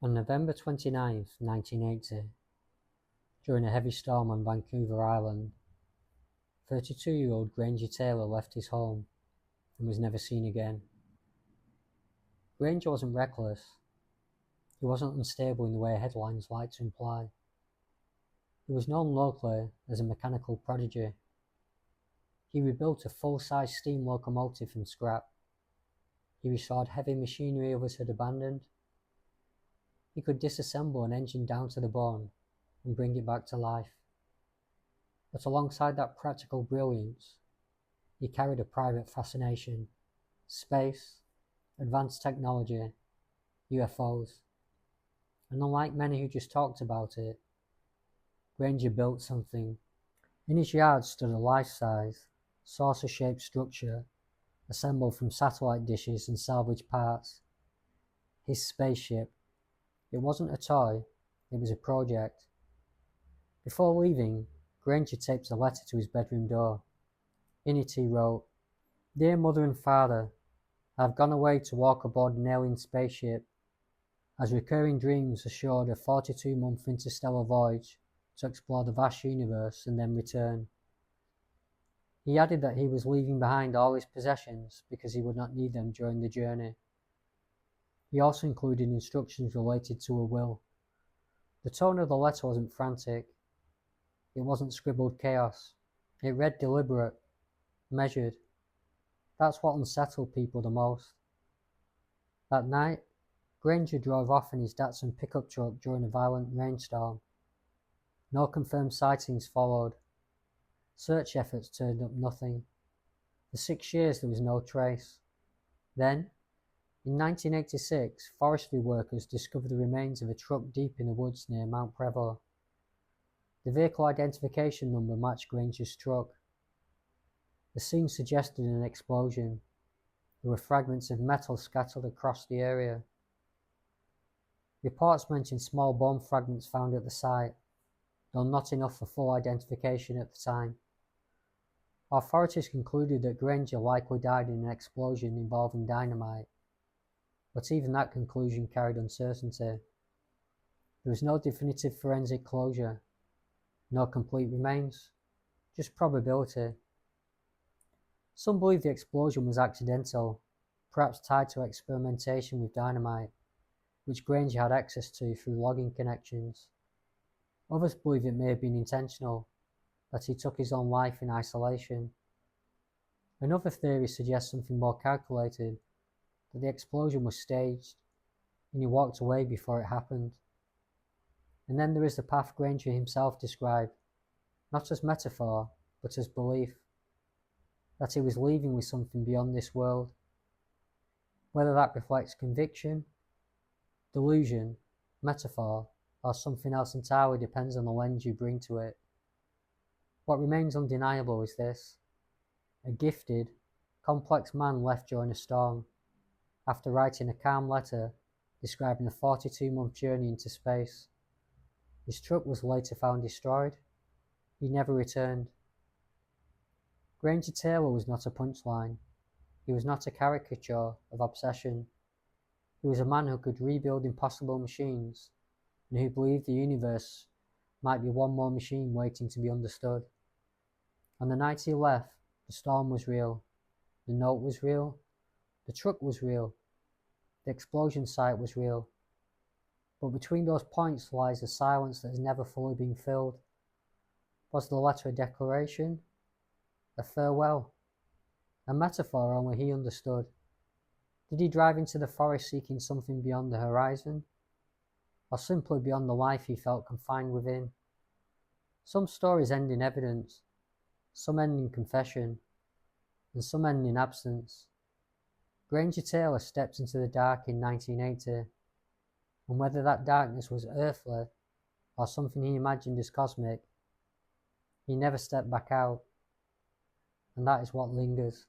On November 29, 1980, during a heavy storm on Vancouver Island, 32-year-old Granger Taylor left his home and was never seen again. Granger wasn't reckless. He wasn't unstable in the way headlines like to imply. He was known locally as a mechanical prodigy. He rebuilt a full-size steam locomotive from scrap. He restored heavy machinery others had abandoned. He could disassemble an engine down to the bone and bring it back to life. But alongside that practical brilliance, he carried a private fascination: space, advanced technology, UFOs. And unlike many who just talked about it, Granger built something. In his yard stood a life-size, saucer-shaped structure assembled from satellite dishes and salvage parts. His spaceship. It wasn't a toy, it was a project. Before leaving, Granger taped a letter to his bedroom door. In it he wrote, "Dear Mother and Father, I have gone away to walk aboard an alien spaceship, as recurring dreams assured a 42-month interstellar voyage to explore the vast universe and then return." He added that he was leaving behind all his possessions because he would not need them during the journey. He also included instructions related to a will. The tone of the letter wasn't frantic. It wasn't scribbled chaos. It read deliberate, measured. That's what unsettled people the most. That night, Granger drove off in his Datsun pickup truck during a violent rainstorm. No confirmed sightings followed. Search efforts turned up nothing. For 6 years there was no trace. Then, in 1986, forestry workers discovered the remains of a truck deep in the woods near Mount Prevost. The vehicle identification number matched Granger's truck. The scene suggested an explosion. There were fragments of metal scattered across the area. Reports mentioned small bomb fragments found at the site, though not enough for full identification at the time. Authorities concluded that Granger likely died in an explosion involving dynamite, but even that conclusion carried uncertainty. There was no definitive forensic closure, no complete remains, just probability. Some believe the explosion was accidental, perhaps tied to experimentation with dynamite, which Granger had access to through logging connections. Others believe it may have been intentional, that he took his own life in isolation. Another theory suggests something more calculated, that the explosion was staged, and he walked away before it happened. And then there is the path Granger himself described, not as metaphor, but as belief, that he was leaving with something beyond this world. Whether that reflects conviction, delusion, metaphor, or something else entirely depends on the lens you bring to it. What remains undeniable is this: a gifted, complex man left during a storm, after writing a calm letter describing a 42-month journey into space. His truck was later found destroyed. He never returned. Granger Taylor was not a punchline. He was not a caricature of obsession. He was a man who could rebuild impossible machines, and who believed the universe might be one more machine waiting to be understood. On the night he left, the storm was real, the note was real, the truck was real, the explosion site was real. But between those points lies a silence that has never fully been filled. Was the letter a declaration? A farewell? A metaphor only he understood? Did he drive into the forest seeking something beyond the horizon? Or simply beyond the life he felt confined within? Some stories end in evidence, some end in confession, and some end in absence. Granger Taylor stepped into the dark in 1980, and whether that darkness was earthly or something he imagined as cosmic, he never stepped back out, and that is what lingers.